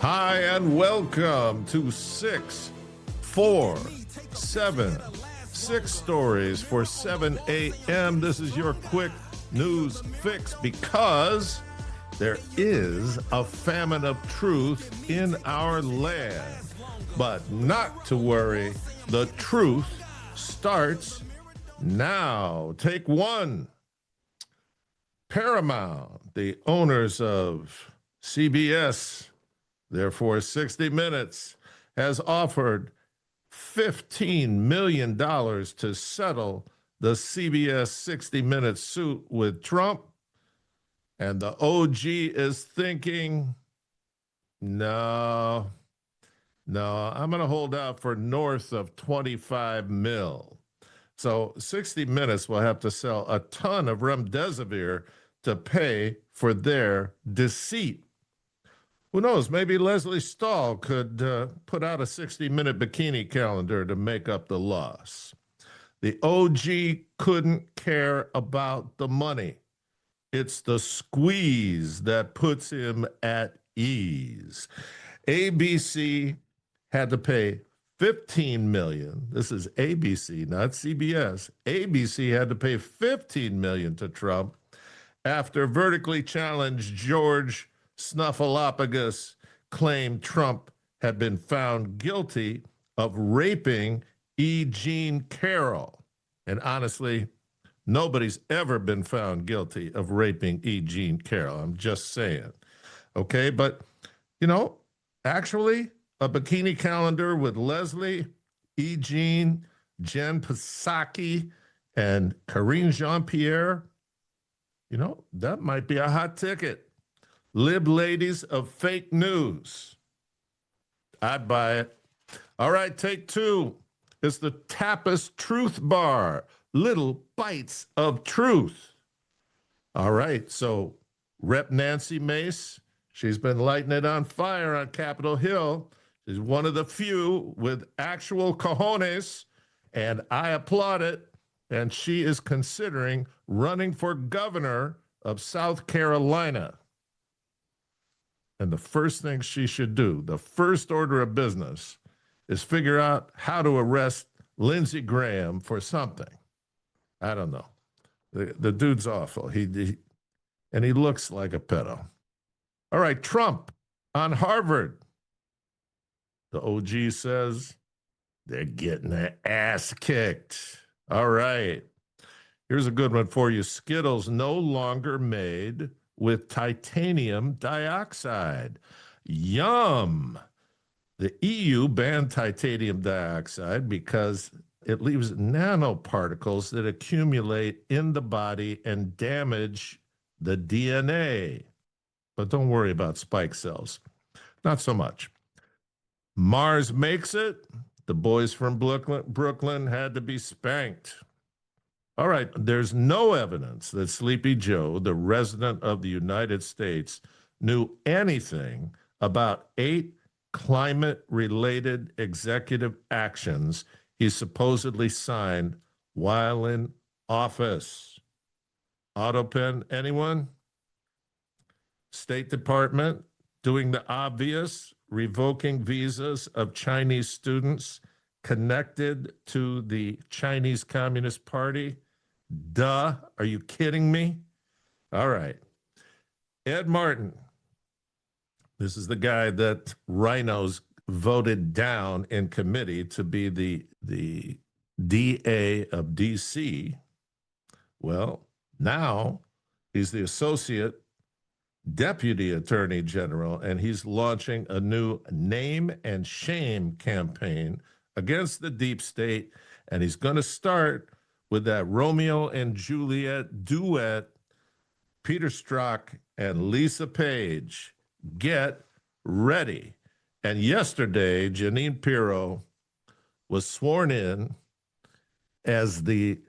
Hi, and welcome to 647, 6 stories for 7 a.m. This is your quick news fix because there is a famine of truth in our land. But not to worry, the truth starts now. Take one. Paramount, the owners of CBS, therefore 60 Minutes, has offered $15 million to settle the CBS 60 Minutes suit with Trump. And the OG is thinking, no, I'm going to hold out for north of 25 mil. So 60 Minutes will have to sell a ton of remdesivir to pay for their deceit. Who knows? Maybe Leslie Stahl could put out a 60-minute bikini calendar to make up the loss. The OG couldn't care about the money. It's the squeeze that puts him at ease. ABC had to pay $15 million. This is ABC, not CBS. ABC had to pay $15 million to Trump after vertically challenged George Snuffleupagus claimed Trump had been found guilty of raping E. Jean Carroll. And honestly, nobody's ever been found guilty of raping E. Jean Carroll. I'm just saying. Okay, but, actually, a bikini calendar with Leslie, E. Jean, Jen Psaki, and Karine Jean-Pierre, that might be a hot ticket. Lib ladies of fake news. I'd buy it. All right, take two. It's the Tapas Truth Bar. Little bites of truth. All right, so Rep Nancy Mace, she's been lighting it on fire on Capitol Hill. She's one of the few with actual cojones, and I applaud it. And she is considering running for governor of South Carolina. And the first thing she should do, the first order of business, is figure out how to arrest Lindsey Graham for something. I don't know. The dude's awful. He looks like a pedo. All right, Trump on Harvard. The OG says they're getting their ass kicked. All right. Here's a good one for you. Skittles no longer made with titanium dioxide. Yum. The EU banned titanium dioxide because it leaves nanoparticles that accumulate in the body and damage the DNA. But don't worry about spike cells. Not so much. Mars makes it. The boys from Brooklyn had to be spanked. All right, there's no evidence that Sleepy Joe, the resident of the United States, knew anything about 8 climate-related executive actions he supposedly signed while in office. Autopen, anyone? State Department doing the obvious, revoking visas of Chinese students connected to the Chinese Communist Party. Duh, are you kidding me? All right. Ed Martin. This is the guy that rhinos voted down in committee to be the DA of D.C. Well, now he's the associate deputy attorney general, and he's launching a new name and shame campaign against the deep state. And he's going to start with that Romeo and Juliet duet, Peter Strzok and Lisa Page. Get ready. And yesterday, Jeanine Pirro was sworn in as the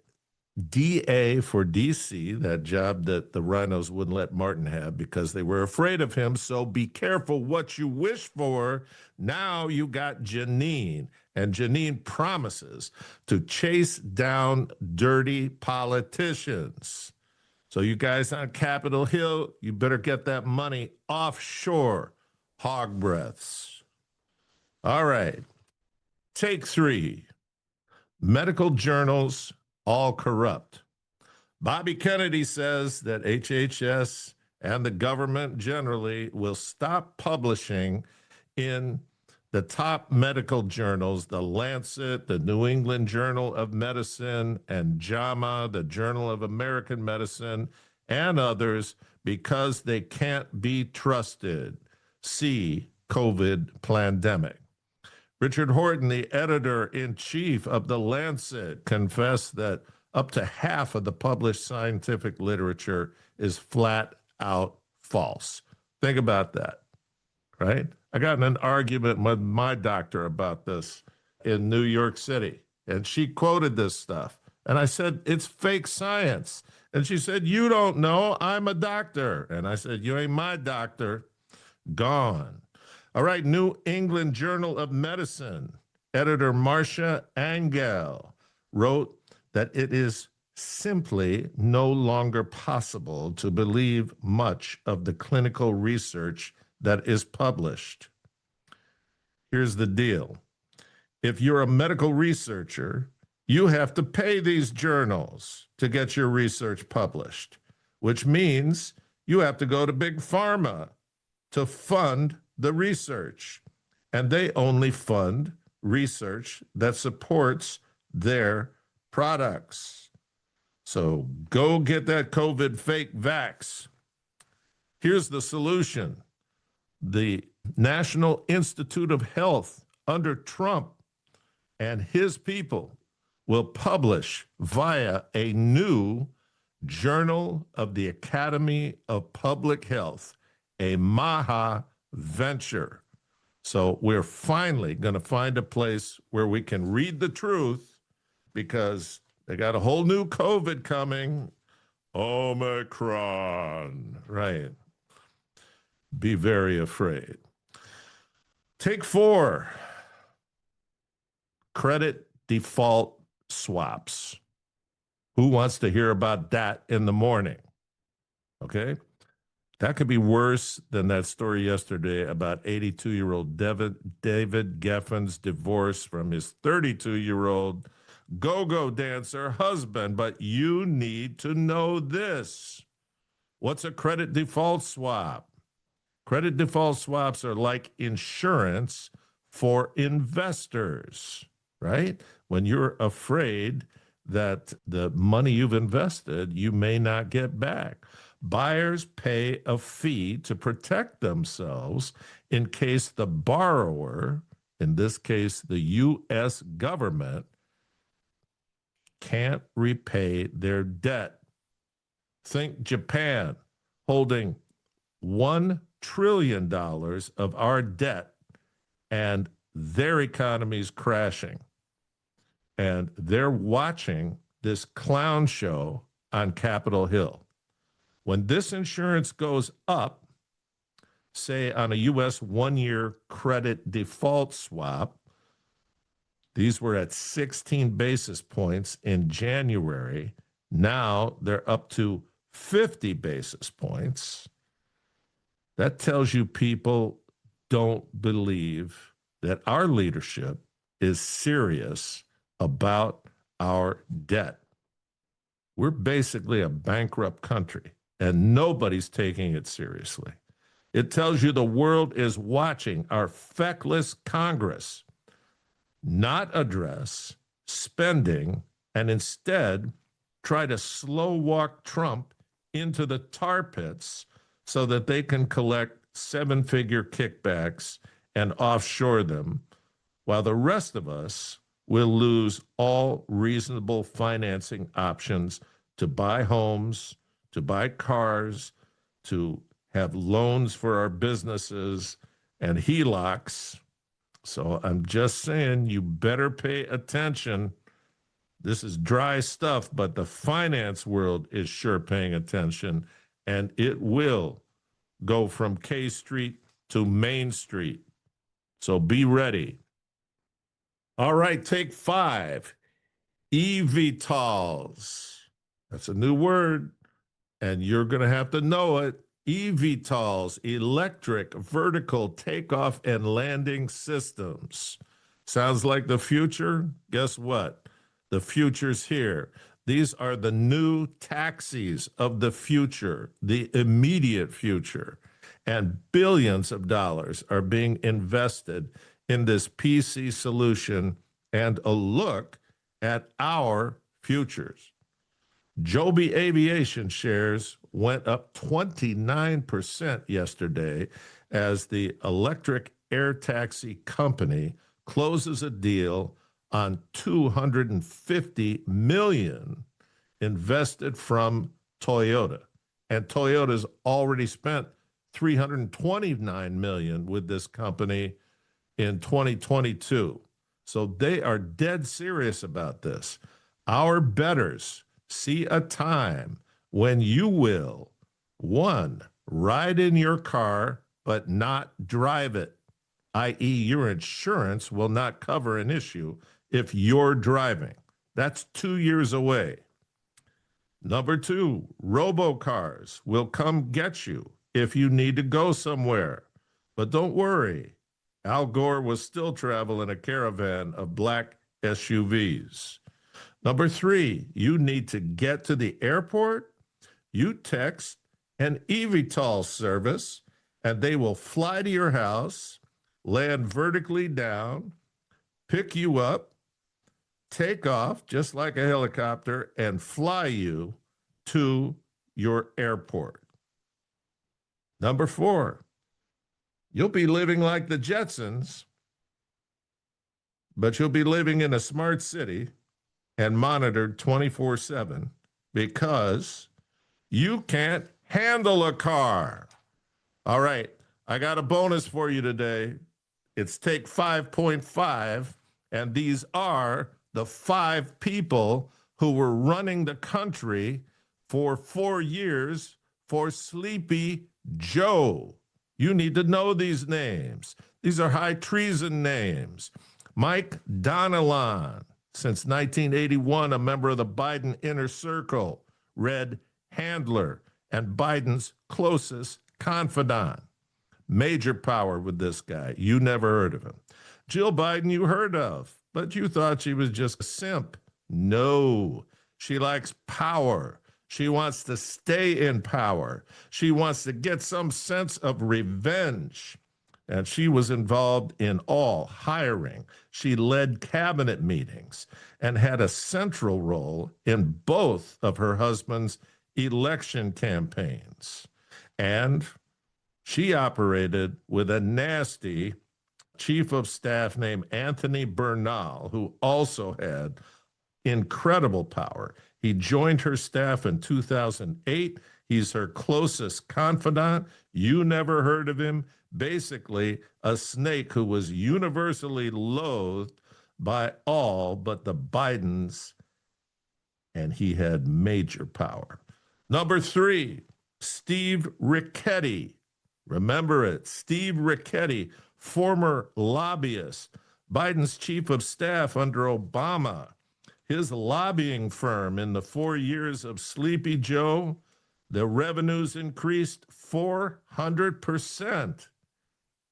DA for DC, that job that the rhinos wouldn't let Martin have because they were afraid of him. So be careful what you wish for. Now you got Jeanine, and Jeanine promises to chase down dirty politicians. So you guys on Capitol Hill, you better get that money offshore. Hog breaths. All right. Take 3. Medical journals all corrupt. Bobby Kennedy says that HHS and the government generally will stop publishing in the top medical journals, the Lancet, the New England Journal of Medicine, and JAMA, the Journal of American Medicine, and others, because they can't be trusted. See COVID pandemic. Richard Horton, the editor-in-chief of the Lancet, confessed that up to half of the published scientific literature is flat out false. Think about that, right? I got in an argument with my doctor about this in New York City, and she quoted this stuff. And I said, it's fake science. And she said, you don't know, I'm a doctor. And I said, you ain't my doctor. Gone. All right, New England Journal of Medicine, editor Marcia Angel wrote that it is simply no longer possible to believe much of the clinical research that is published. Here's the deal. If you're a medical researcher, you have to pay these journals to get your research published, which means you have to go to Big Pharma to fund the research. And they only fund research that supports their products. So go get that COVID fake vax. Here's the solution. The National Institute of Health under Trump and his people will publish via a new Journal of the Academy of Public Health, a MAHA venture. So we're finally going to find a place where we can read the truth, because they got a whole new COVID coming. Omicron, right? Be very afraid. Take 4. Credit default swaps. Who wants to hear about that in the morning? Okay. That could be worse than that story yesterday about 82-year-old David Geffen's divorce from his 32-year-old go-go dancer husband. But you need to know this. What's a credit default swap? Credit default swaps are like insurance for investors, right? When you're afraid that the money you've invested, you may not get back. Buyers pay a fee to protect themselves in case the borrower, in this case, the U.S. government, can't repay their debt. Think Japan holding $1 trillion of our debt, and their economy's crashing. And they're watching this clown show on Capitol Hill. When this insurance goes up, say on a U.S. 1-year credit default swap, these were at 16 basis points in January. Now they're up to 50 basis points. That tells you people don't believe that our leadership is serious about our debt. We're basically a bankrupt country, and nobody's taking it seriously. It tells you the world is watching our feckless Congress not address spending and instead try to slow walk Trump into the tar pits so that they can collect 7-figure kickbacks and offshore them, while the rest of us will lose all reasonable financing options to buy homes, to buy cars, to have loans for our businesses and HELOCs. So I'm just saying, you better pay attention. This is dry stuff, but the finance world is sure paying attention, and it will go from K Street to Main Street. So be ready. All right, take 5. eVTOLs. That's a new word, and you're going to have to know it. eVTOLs, electric vertical takeoff and landing systems. Sounds like the future? Guess what? The future's here. These are the new taxis of the future, the immediate future. And billions of dollars are being invested in this PC solution and a look at our futures. Joby Aviation shares went up 29% yesterday as the electric air taxi company closes a deal on $250 million invested from Toyota. And Toyota's already spent $329 million with this company in 2022. So they are dead serious about this. Our bettors see a time when you will, one, ride in your car, but not drive it, i.e., your insurance will not cover an issue if you're driving. That's 2 years away. Number two, robocars will come get you if you need to go somewhere. But don't worry, Al Gore was still traveling a caravan of black SUVs. Number three, you need to get to the airport, you text an eVTOL service, and they will fly to your house, land vertically down, pick you up, take off just like a helicopter, and fly you to your airport. Number four, you'll be living like the Jetsons, but you'll be living in a smart city and monitored 24/7 because you can't handle a car. All right, I got a bonus for you today. It's take 5.5, and these are the 5 people who were running the country for 4 years for Sleepy Joe. You need to know these names. These are high treason names. Mike Donilon, since 1981, a member of the Biden inner circle, Red Handler, and Biden's closest confidant. Major power with this guy. You never heard of him. Jill Biden, you heard of, but you thought she was just a simp. No, she likes power. She wants to stay in power. She wants to get some sense of revenge. And she was involved in all hiring. She led cabinet meetings and had a central role in both of her husband's election campaigns. And she operated with a nasty chief of staff named Anthony Bernal, who also had incredible power. He joined her staff in 2008. He's her closest confidant. You never heard of him. Basically, a snake who was universally loathed by all but the Bidens, and he had major power. Number three, Steve Ricchetti. Remember it, Steve Ricchetti, former lobbyist, Biden's chief of staff under Obama. His lobbying firm in the 4 years of Sleepy Joe, the revenues increased 400%.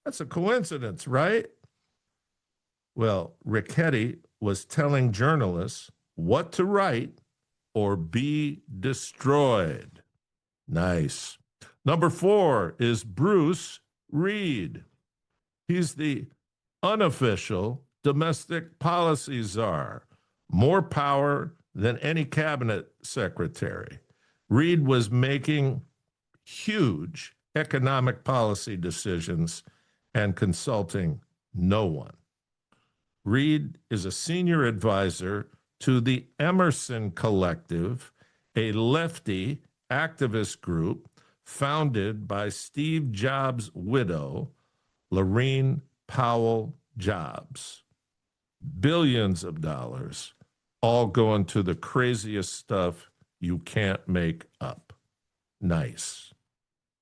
That's a coincidence, right? Well, Ricchetti was telling journalists what to write or be destroyed. Nice. Number four is Bruce Reed. He's the unofficial domestic policy czar, more power than any cabinet secretary. Reed was making huge economic policy decisions and consulting no one. Reed is a senior advisor to the Emerson Collective, a lefty activist group founded by Steve Jobs' widow, Laurene Powell Jobs. Billions of dollars, all going to the craziest stuff you can't make up. Nice.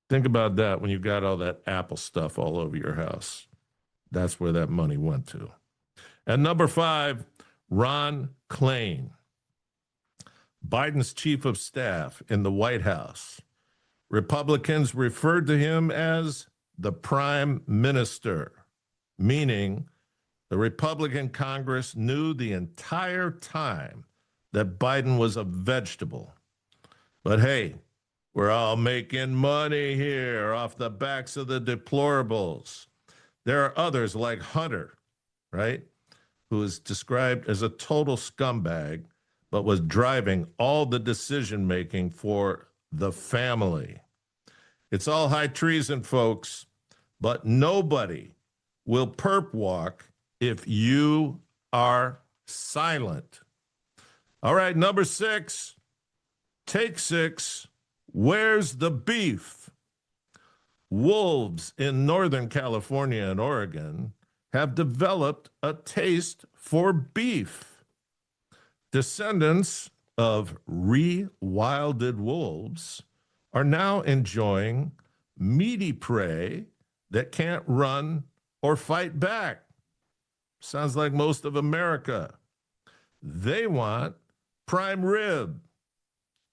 Think about that when you got all that Apple stuff all over your house. That's where that money went to. And number five, Ron Klain, Biden's chief of staff in the White House. Republicans referred to him as the prime minister, meaning the Republican Congress knew the entire time that Biden was a vegetable. But hey, we're all making money here off the backs of the deplorables. There are others like Hunter, right, who is described as a total scumbag, but was driving all the decision-making for the family. It's all high treason, folks, but nobody will perp walk if you are silent. All right, number 6, take 6, where's the beef? Wolves in Northern California and Oregon have developed a taste for beef. Descendants of rewilded wolves are now enjoying meaty prey that can't run or fight back. Sounds like most of America. They want prime rib,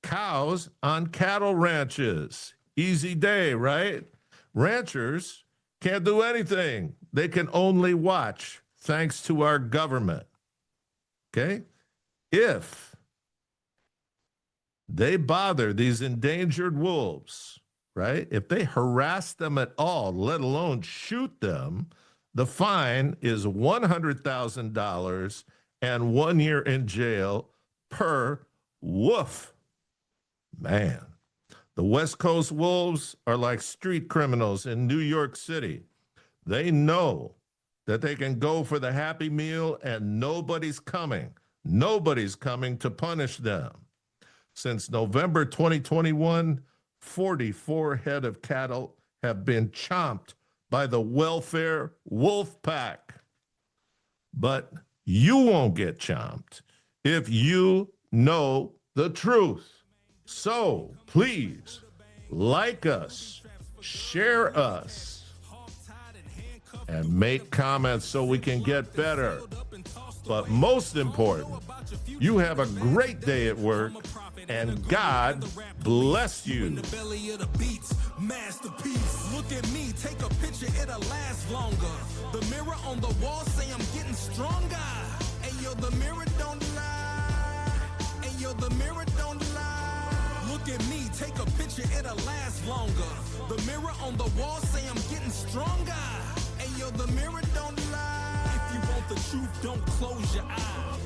cows on cattle ranches. Easy day, right? Ranchers can't do anything. They can only watch, thanks to our government. Okay? If they bother these endangered wolves, right? If they harass them at all, let alone shoot them, the fine is $100,000 and 1 year in jail per wolf. Man, the West Coast wolves are like street criminals in New York City. They know that they can go for the Happy Meal and nobody's coming. Nobody's coming to punish them. Since November 2021, 44 head of cattle have been chomped by the welfare wolf pack. But you won't get chomped if you know the truth. So please like us, share us, and make comments so we can get better. But most important, you have a great day at work, and God bless you. Masterpiece. Look at me, take a picture, it'll last longer. The mirror on the wall say I'm getting stronger. Hey yo, the mirror don't lie. Hey yo, the mirror don't lie. Look at me, take a picture, it'll last longer. The mirror on the wall say I'm getting stronger. Hey yo, the mirror don't lie. If you want the truth, don't close your eyes.